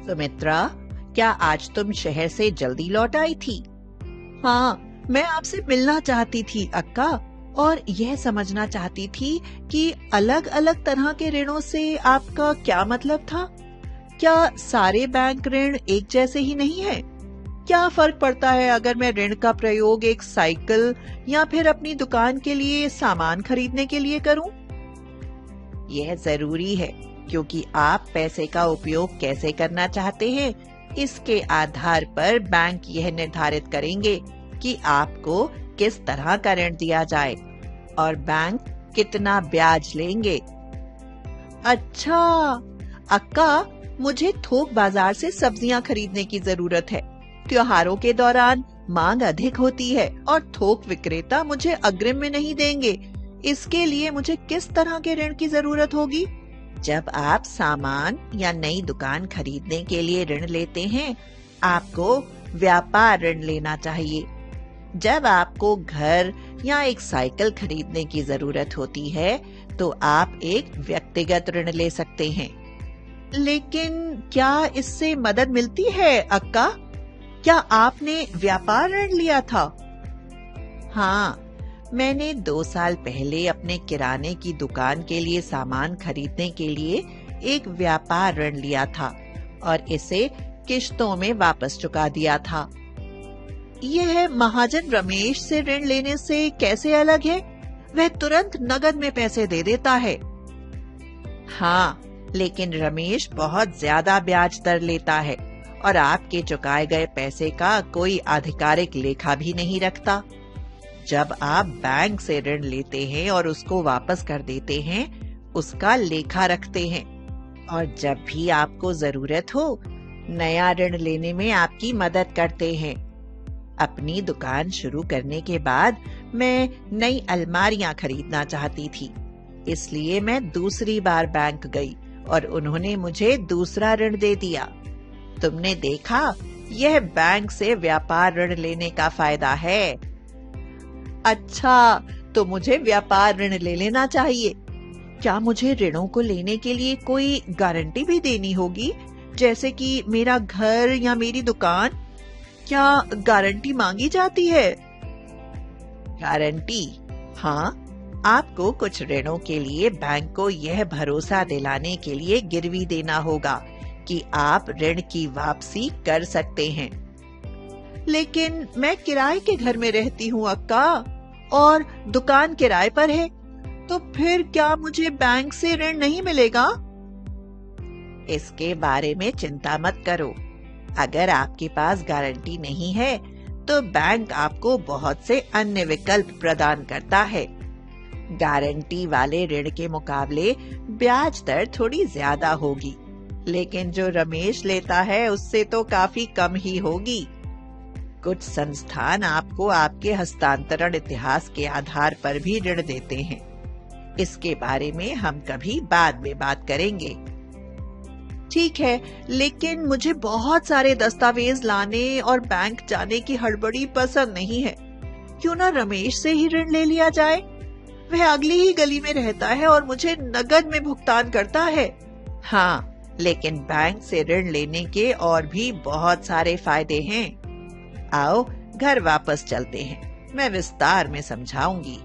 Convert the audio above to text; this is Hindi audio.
सुमित्रा, क्या आज तुम शहर से जल्दी लौट आई थी? हाँ, मैं आपसे मिलना चाहती थी अक्का, और यह समझना चाहती थी कि अलग अलग तरह के ऋणों से आपका क्या मतलब था? क्या सारे बैंक ऋण एक जैसे ही नहीं है? क्या फर्क पड़ता है अगर मैं ऋण का प्रयोग एक साइकिल या फिर अपनी दुकान के लिए सामान खरीदने के लिए करूं? यह जरूरी है, क्योंकि आप पैसे का उपयोग कैसे करना चाहते हैं, इसके आधार पर बैंक यह निर्धारित करेंगे कि आपको किस तरह का ऋण दिया जाए और बैंक कितना ब्याज लेंगे। अच्छा अक्का, मुझे थोक बाजार से सब्जियां खरीदने की जरूरत है। त्योहारों के दौरान मांग अधिक होती है और थोक विक्रेता मुझे अग्रिम में नहीं देंगे। इसके लिए मुझे किस तरह के ऋण की जरूरत होगी? जब आप सामान या नई दुकान खरीदने के लिए ऋण लेते हैं, आपको व्यापार ऋण लेना चाहिए। जब आपको घर या एक साइकिल खरीदने की जरूरत होती है, तो आप एक व्यक्तिगत ऋण ले सकते हैं। लेकिन क्या इससे मदद मिलती है अक्का? क्या आपने व्यापार ऋण लिया था? हाँ, मैंने 2 साल पहले अपने किराने की दुकान के लिए सामान खरीदने के लिए एक व्यापार ऋण लिया था और इसे किश्तों में वापस चुका दिया था। यह महाजन रमेश से ऋण लेने से कैसे अलग है? वह तुरंत नगद में पैसे दे देता है। हाँ, लेकिन रमेश बहुत ज्यादा ब्याज दर लेता है और आपके चुकाए गए पैसे का कोई आधिकारिक लेखा भी नहीं रखता। जब आप बैंक से ऋण लेते हैं और उसको वापस कर देते हैं, उसका लेखा रखते हैं और जब भी आपको जरूरत हो, नया ऋण लेने में आपकी मदद करते हैं। अपनी दुकान शुरू करने के बाद मैं नई अलमारियां खरीदना चाहती थी, इसलिए मैं दूसरी बार बैंक गई और उन्होंने मुझे दूसरा ऋण दे दिया। तुमने देखा, यह बैंक से व्यापार ऋण लेने का फायदा है। अच्छा, तो मुझे व्यापार ऋण ले लेना चाहिए। क्या मुझे ऋणों को लेने के लिए कोई गारंटी भी देनी होगी, जैसे कि मेरा घर या मेरी दुकान? क्या गारंटी मांगी जाती है? गारंटी? हाँ, आपको कुछ ऋणों के लिए बैंक को यह भरोसा दिलाने के लिए गिरवी देना होगा कि आप ऋण की वापसी कर सकते हैं। लेकिन मैं किराए के घर में रहती हूँ अक्का, और दुकान किराए पर है, तो फिर क्या मुझे बैंक से ऋण नहीं मिलेगा? इसके बारे में चिंता मत करो। अगर आपके पास गारंटी नहीं है, तो बैंक आपको बहुत से अन्य विकल्प प्रदान करता है। गारंटी वाले ऋण के मुकाबले ब्याज दर थोड़ी ज्यादा होगी, लेकिन जो रमेश लेता है उससे तो काफी कम ही होगी। कुछ संस्थान आपको आपके हस्तांतरण इतिहास के आधार पर भी ऋण देते हैं। इसके बारे में हम कभी बाद में बात करेंगे। ठीक है, लेकिन मुझे बहुत सारे दस्तावेज लाने और बैंक जाने की हड़बड़ी पसंद नहीं है। क्यों ना रमेश से ही ऋण ले लिया जाए? वह अगली ही गली में रहता है और मुझे नगद में भुगतान करता है। हाँ, लेकिन बैंक से ऋण लेने के और भी बहुत सारे फायदे हैं। आओ घर वापस चलते हैं, मैं विस्तार में समझाऊंगी।